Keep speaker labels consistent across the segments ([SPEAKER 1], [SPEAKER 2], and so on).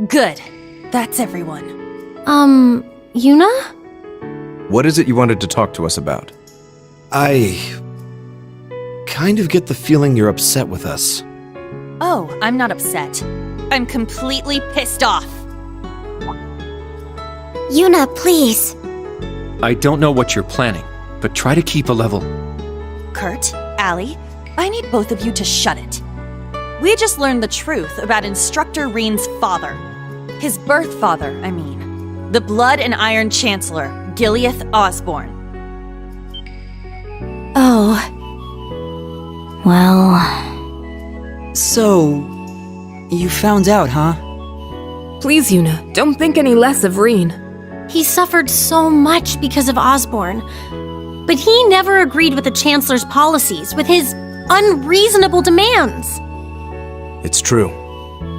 [SPEAKER 1] Good. That's everyone.
[SPEAKER 2] Yuna?
[SPEAKER 3] What is it you wanted to talk to us about?
[SPEAKER 4] I kind of get the feeling you're upset with us.
[SPEAKER 1] Oh, I'm not upset. I'm completely pissed off.
[SPEAKER 2] Yuna, please.
[SPEAKER 5] I don't know what you're planning, but try to keep a level.
[SPEAKER 1] Kurt, Allie, I need both of you to shut it. We just learned the truth about Instructor Rean's father. His birth father, I mean. The Blood and Iron Chancellor, Gileath Osborne.
[SPEAKER 2] Oh. Well...
[SPEAKER 6] So... you found out, huh?
[SPEAKER 7] Please, Yuna, don't think any less of Rean.
[SPEAKER 2] He suffered so much because of Osborne. But he never agreed with the Chancellor's policies, with his unreasonable demands.
[SPEAKER 3] It's true.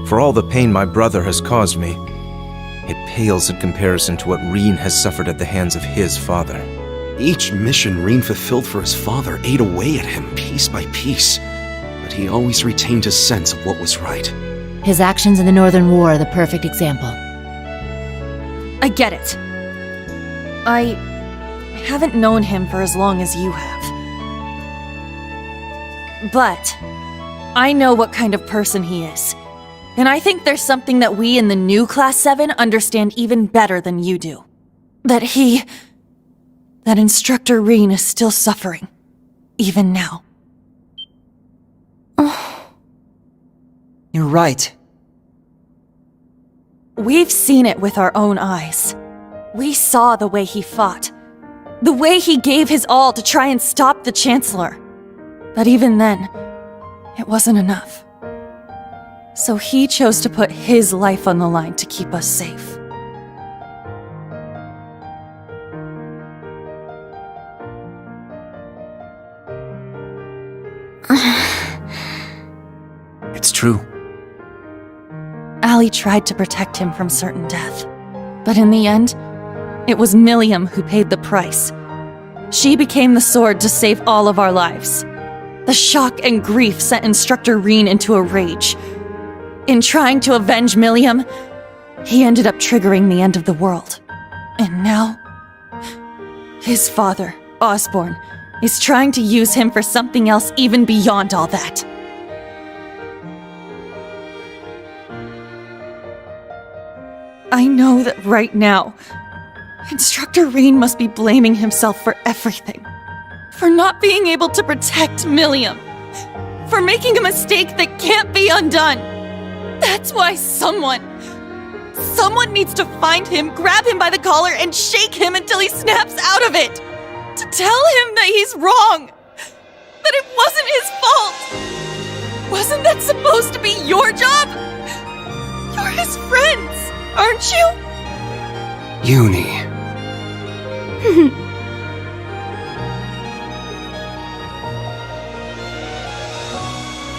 [SPEAKER 3] For all the pain my brother has caused me, it pales in comparison to what Rean has suffered at the hands of his father.
[SPEAKER 4] Each mission Rean fulfilled for his father ate away at him piece by piece, but he always retained his sense of what was right.
[SPEAKER 8] His actions in the Northern War are the perfect example.
[SPEAKER 1] I get it. I haven't known him for as long as you have. But I know what kind of person he is. And I think there's something that we in the new Class 7 understand even better than you do. That Instructor Rean is still suffering. Even now.
[SPEAKER 6] You're right.
[SPEAKER 1] We've seen it with our own eyes. We saw the way he fought. The way he gave his all to try and stop the Chancellor. But even then, it wasn't enough. So he chose to put his life on the line to keep us safe.
[SPEAKER 5] It's true.
[SPEAKER 1] Allie tried to protect him from certain death. But in the end, it was Milliam who paid the price. She became the sword to save all of our lives. The shock and grief sent Instructor Rean into a rage. In trying to avenge Milliam, he ended up triggering the end of the world. And now, his father, Osborne, is trying to use him for something else even beyond all that. I know that right now, Instructor Rean must be blaming himself for everything. For not being able to protect Milliam. For making a mistake that can't be undone. That's why someone needs to find him, grab him by the collar, and shake him until he snaps out of it. To tell him that he's wrong. That it wasn't his fault. Wasn't that supposed to be your job? You're his friends, aren't you?
[SPEAKER 4] Uni.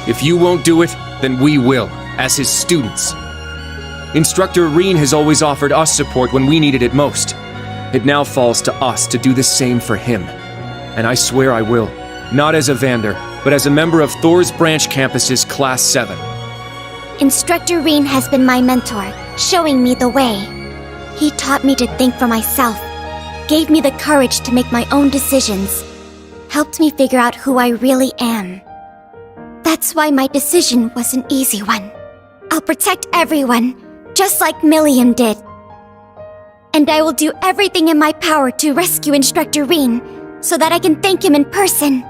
[SPEAKER 5] If you won't do it, then we will, as his students. Instructor Rean has always offered us support when we needed it most. It now falls to us to do the same for him. And I swear I will, not as a Vander, but as a member of Thor's Branch Campus's Class 7.
[SPEAKER 2] Instructor Rean has been my mentor, showing me the way. He taught me to think for myself, gave me the courage to make my own decisions, helped me figure out who I really am. That's why my decision was an easy one. I'll protect everyone, just like Milliam did. And I will do everything in my power to rescue Instructor Rean, so that I can thank him in person.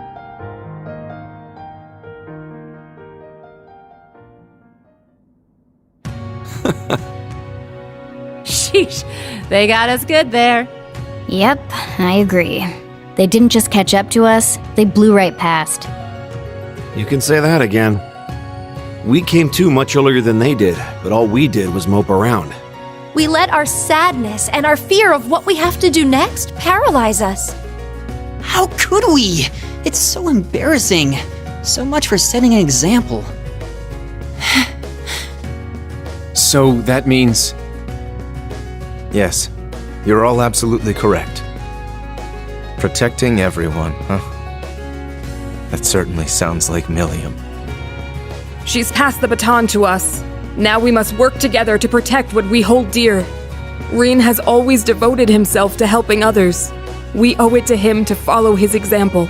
[SPEAKER 8] Sheesh, they got us good there.
[SPEAKER 9] Yep, I agree. They didn't just catch up to us, they blew right past.
[SPEAKER 4] You can say that again. We came to much earlier than they did, but all we did was mope around.
[SPEAKER 10] We let our sadness and our fear of what we have to do next paralyze us.
[SPEAKER 6] How could we? It's so embarrassing. So much for setting an example.
[SPEAKER 5] So that means...
[SPEAKER 3] Yes, you're all absolutely correct. Protecting everyone, huh? That certainly sounds like Milliam.
[SPEAKER 7] She's passed the baton to us. Now we must work together to protect what we hold dear. Rean has always devoted himself to helping others. We owe it to him to follow his example.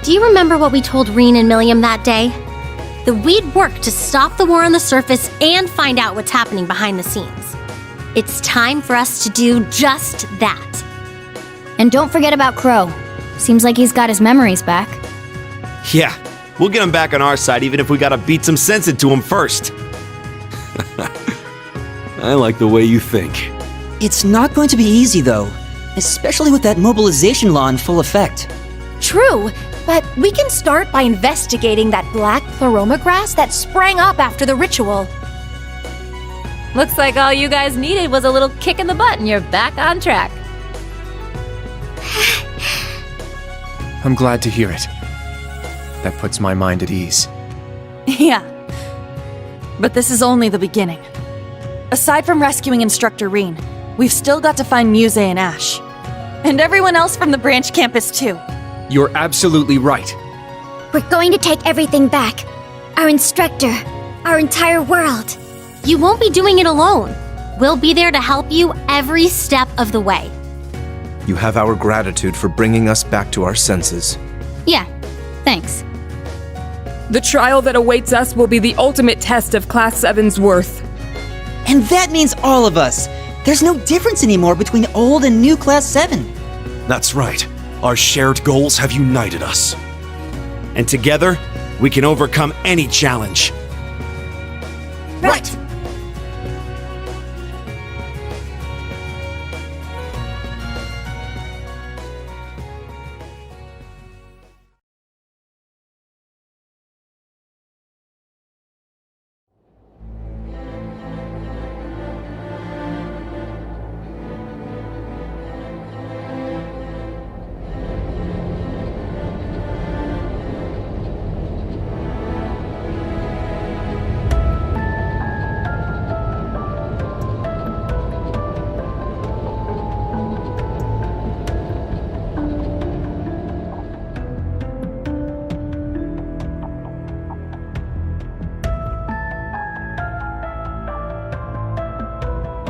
[SPEAKER 2] Do you remember what we told Rean and Milliam that day? That we'd work to stop the war on the surface and find out what's happening behind the scenes. It's time for us to do just that.
[SPEAKER 9] And don't forget about Crow. Seems like he's got his memories back.
[SPEAKER 4] Yeah, we'll get him back on our side even if we gotta beat some sense into him first. I like the way you think.
[SPEAKER 6] It's not going to be easy, though, especially with that mobilization law in full effect.
[SPEAKER 10] True, but we can start by investigating that black pleroma grass that sprang up after the ritual.
[SPEAKER 8] Looks like all you guys needed was a little kick in the butt and you're back on track.
[SPEAKER 5] I'm glad to hear it. That puts my mind at ease.
[SPEAKER 1] Yeah. But this is only the beginning. Aside from rescuing Instructor Rean, we've still got to find Muse and Ash. And everyone else from the branch campus, too.
[SPEAKER 5] You're absolutely right.
[SPEAKER 2] We're going to take everything back. Our instructor, our entire world. You won't be doing it alone. We'll be there to help you every step of the way.
[SPEAKER 3] You have our gratitude for bringing us back to our senses.
[SPEAKER 9] Yeah, thanks.
[SPEAKER 7] The trial that awaits us will be the ultimate test of Class 7's worth.
[SPEAKER 6] And that means all of us. There's no difference anymore between old and new Class 7.
[SPEAKER 4] That's right. Our shared goals have united us. And together, we can overcome any challenge.
[SPEAKER 6] Right!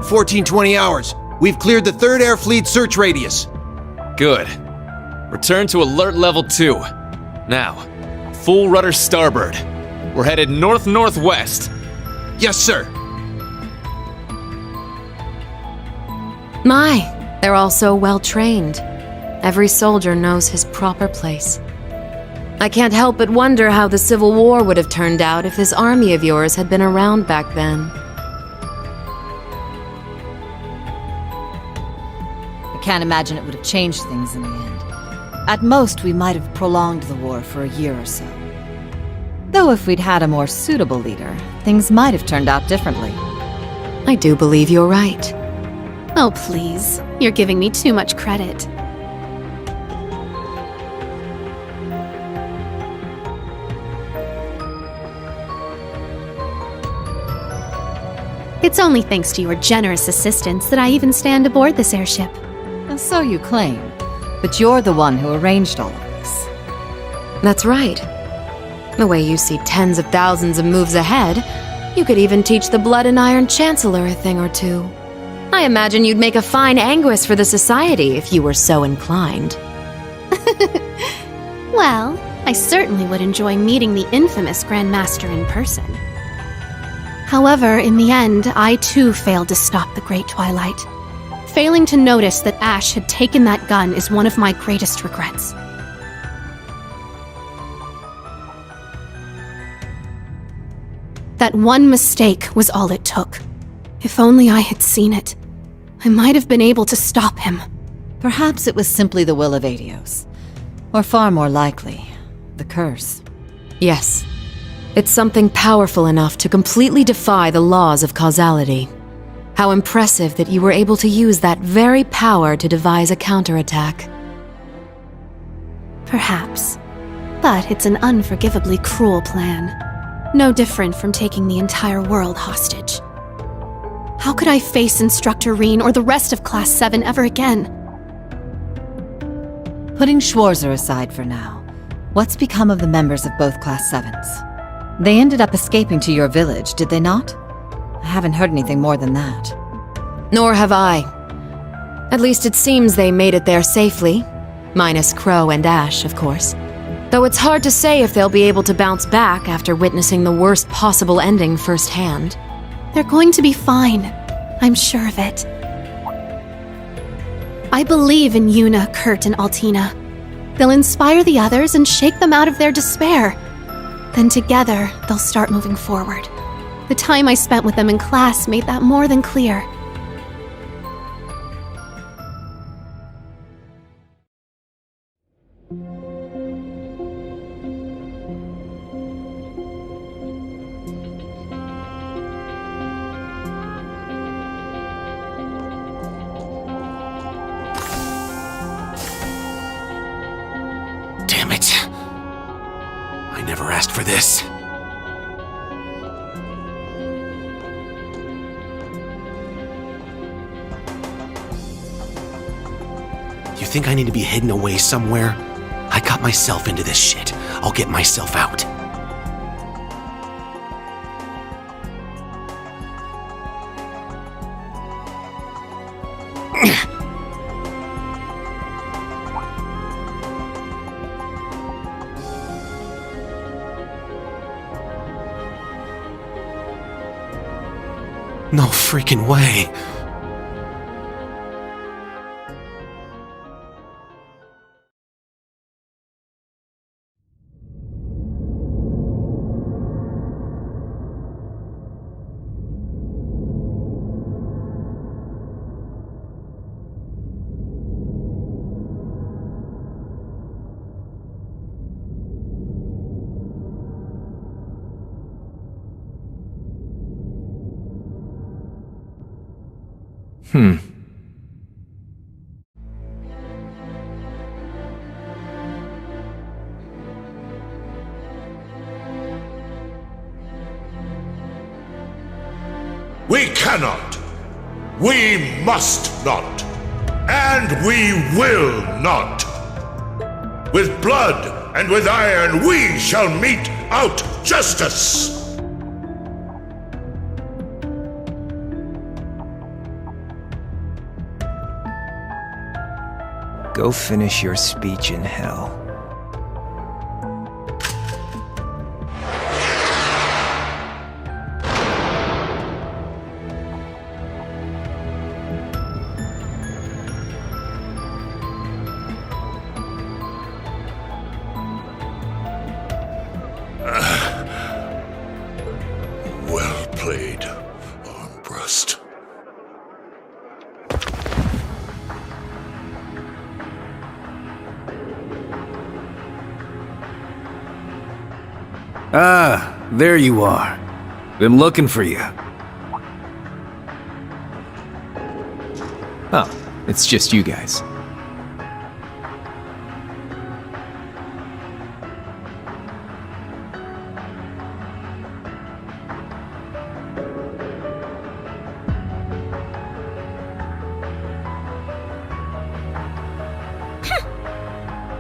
[SPEAKER 11] Fourteen 20 hours. We've cleared the 3rd Air Fleet search radius.
[SPEAKER 12] Good. Return to alert level 2. Now, full rudder starboard. We're headed north-northwest.
[SPEAKER 11] Yes, sir.
[SPEAKER 8] My, they're all so well trained. Every soldier knows his proper place. I can't help but wonder how the Civil War would have turned out if this army of yours had been around back then.
[SPEAKER 13] I can't imagine it would have changed things in the end. At most, we might have prolonged the war for a year or so. Though if we'd had a more suitable leader, things might have turned out differently.
[SPEAKER 8] I do believe you're right.
[SPEAKER 14] Oh, please. You're giving me too much credit. It's only thanks to your generous assistance that I even stand aboard this airship.
[SPEAKER 13] So you claim, but you're the one who arranged all of this.
[SPEAKER 8] That's right. The way you see tens of thousands of moves ahead, you could even teach the Blood and Iron Chancellor a thing or two. I imagine you'd make a fine Anguis for the Society if you were so inclined.
[SPEAKER 14] Well, I certainly would enjoy meeting the infamous Grand Master in person. However, in the end, I too failed to stop the Great Twilight. Failing to notice that Ash had taken that gun is one of my greatest regrets. That one mistake was all it took. If only I had seen it, I might have been able to stop him.
[SPEAKER 13] Perhaps it was simply the will of Adios. Or far more likely, the curse.
[SPEAKER 8] Yes. It's something powerful enough to completely defy the laws of causality. How impressive that you were able to use that very power to devise a counterattack.
[SPEAKER 14] Perhaps. But it's an unforgivably cruel plan. No different from taking the entire world hostage. How could I face Instructor Rean or the rest of Class 7 ever again?
[SPEAKER 13] Putting Schwarzer aside for now, what's become of the members of both Class 7s? They ended up escaping to your village, did they not? I haven't heard anything more than that.
[SPEAKER 8] Nor have I. At least it seems they made it there safely. Minus Crow and Ash, of course. Though it's hard to say if they'll be able to bounce back after witnessing the worst possible ending firsthand.
[SPEAKER 14] They're going to be fine. I'm sure of it. I believe in Yuna, Kurt, and Altina. They'll inspire the others and shake them out of their despair. Then together, they'll start moving forward. The time I spent with them in class made that more than clear.
[SPEAKER 4] Damn it. I never asked for this. You think I need to be hidden away somewhere? I got myself into this shit. I'll get myself out. No freaking way.
[SPEAKER 15] We cannot. We must not. And we will not. With blood and with iron we shall mete out justice.
[SPEAKER 3] Go finish your speech in hell.
[SPEAKER 15] Well played, Armbrust.
[SPEAKER 16] Ah, there you are. Been looking for you.
[SPEAKER 3] Oh, it's just you guys.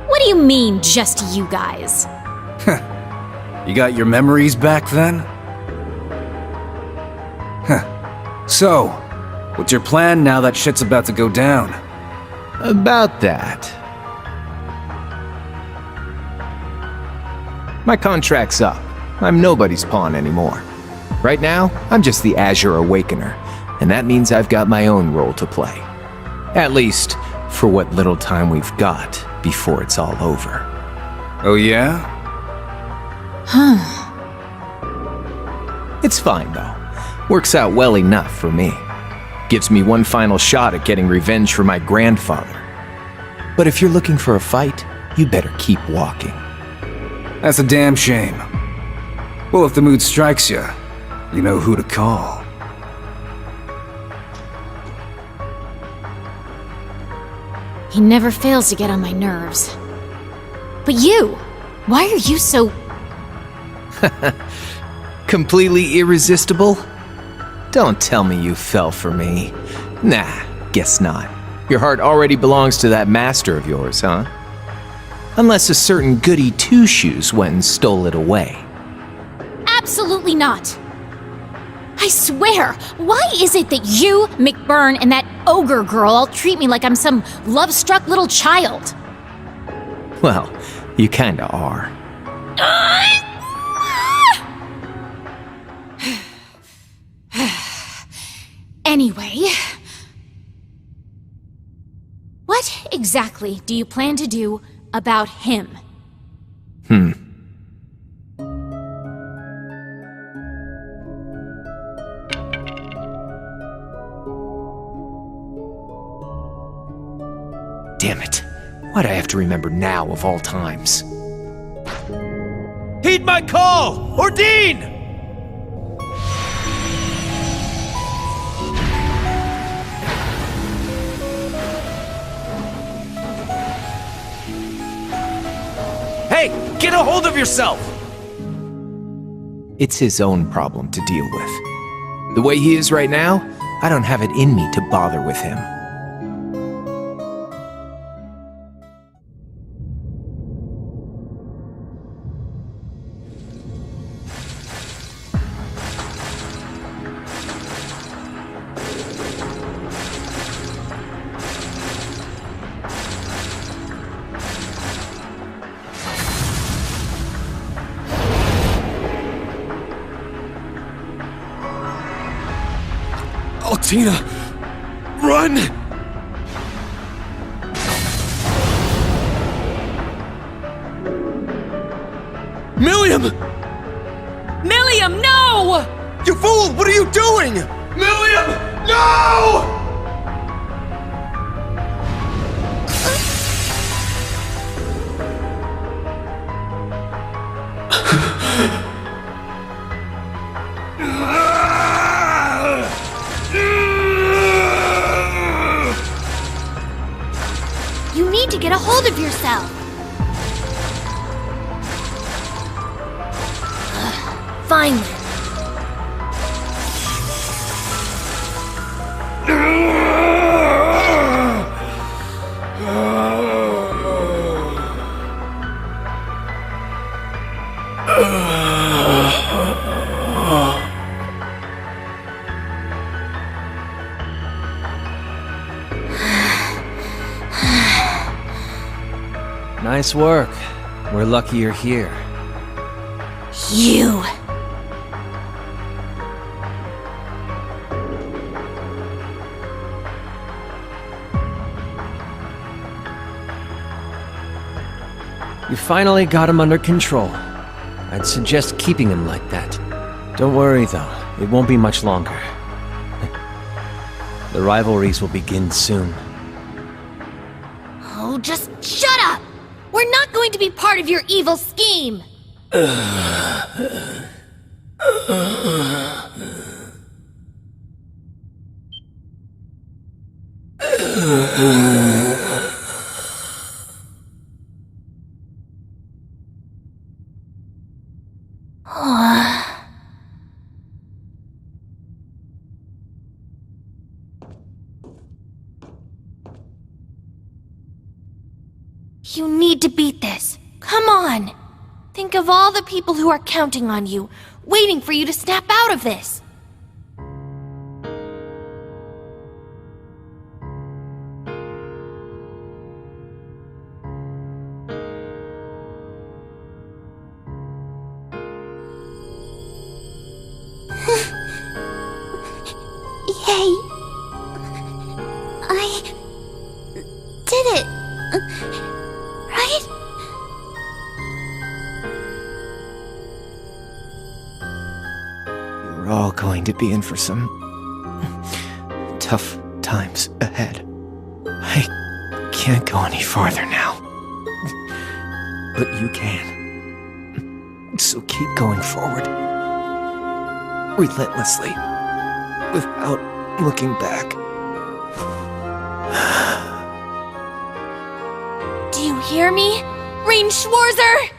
[SPEAKER 10] What do you mean, just you guys?
[SPEAKER 16] You got your memories back then? So, what's your plan now that shit's about to go down?
[SPEAKER 3] About that. My contract's up. I'm nobody's pawn anymore. Right now, I'm just the Azure Awakener, and that means I've got my own role to play. At least, for what little time we've got before it's all over.
[SPEAKER 16] Oh yeah?
[SPEAKER 3] It's fine, though. Works out well enough for me. Gives me one final shot at getting revenge for my grandfather. But if you're looking for a fight, you better keep walking.
[SPEAKER 16] That's a damn shame. Well, if the mood strikes you, you know who to call.
[SPEAKER 10] He never fails to get on my nerves. But you! Why are you so...
[SPEAKER 3] Completely irresistible? Don't tell me you fell for me. Nah, guess not. Your heart already belongs to that master of yours, huh? Unless a certain goody two-shoes went and stole it away.
[SPEAKER 10] Absolutely not! I swear, why is it that you, McBurn, and that ogre girl all treat me like I'm some love-struck little child?
[SPEAKER 3] Well, you kinda are.
[SPEAKER 10] Anyway, what exactly do you plan to do about him?
[SPEAKER 3] Damn it. Why'd I have to remember now of all times?
[SPEAKER 11] Heed my call! Ordine! Hey, get a hold of yourself!
[SPEAKER 3] It's his own problem to deal with. The way he is right now, I don't have it in me to bother with him.
[SPEAKER 11] Altina! Run! Milliam!
[SPEAKER 7] Milliam, no!
[SPEAKER 11] You fool! What are you doing? Milliam! No!
[SPEAKER 2] You need to get a hold of yourself. Finally.
[SPEAKER 11] Nice work. We're lucky you're here.
[SPEAKER 2] You.
[SPEAKER 11] You finally got him under control. I'd suggest keeping him like that. Don't worry, though. It won't be much longer. The rivalries will begin soon.
[SPEAKER 2] Oh, just shut up! We're not going to be part of your evil scheme! You need to beat this. Come on! Think of all the people who are counting on you, waiting for you to snap out of this. Yay! I did it! Right?
[SPEAKER 3] We're all going to be in for some tough times ahead. I can't go any farther now. But you can. So keep going forward. Relentlessly. Without looking back.
[SPEAKER 2] Do you hear me? Rean Schwarzer!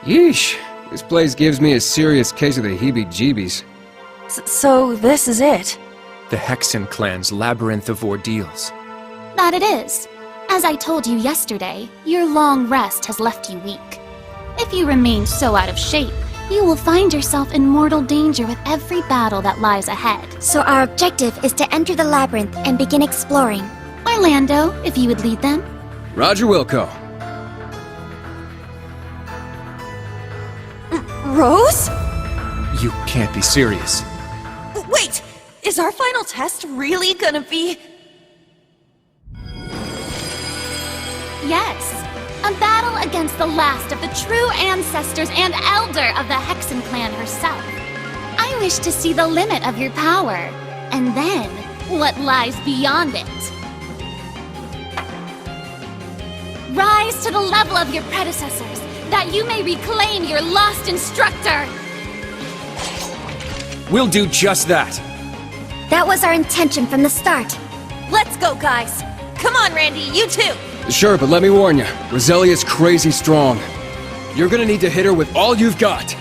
[SPEAKER 17] Yeesh. This place gives me a serious case of the heebie-jeebies.
[SPEAKER 1] So this is it?
[SPEAKER 5] The Hexen clan's labyrinth of ordeals.
[SPEAKER 10] That it is. As I told you yesterday, your long rest has left you weak. If you remain so out of shape, you will find yourself in mortal danger with every battle that lies ahead.
[SPEAKER 2] So our objective is to enter the labyrinth and begin exploring.
[SPEAKER 10] Orlando, if you would lead them.
[SPEAKER 17] Roger Wilco.
[SPEAKER 1] Rose?
[SPEAKER 5] You can't be serious.
[SPEAKER 1] Wait! Is our final test really gonna be...
[SPEAKER 10] Yes. A battle against the last of the true ancestors and elder of the Hexen clan herself. I wish to see the limit of your power, and then what lies beyond it. Rise to the level of your predecessors, that you may reclaim your lost instructor!
[SPEAKER 5] We'll do just that.
[SPEAKER 2] That was our intention from the start.
[SPEAKER 1] Let's go, guys! Come on, Randy, you too!
[SPEAKER 17] Sure, but let me warn you, Roselia's crazy strong. You're gonna need to hit her with all you've got.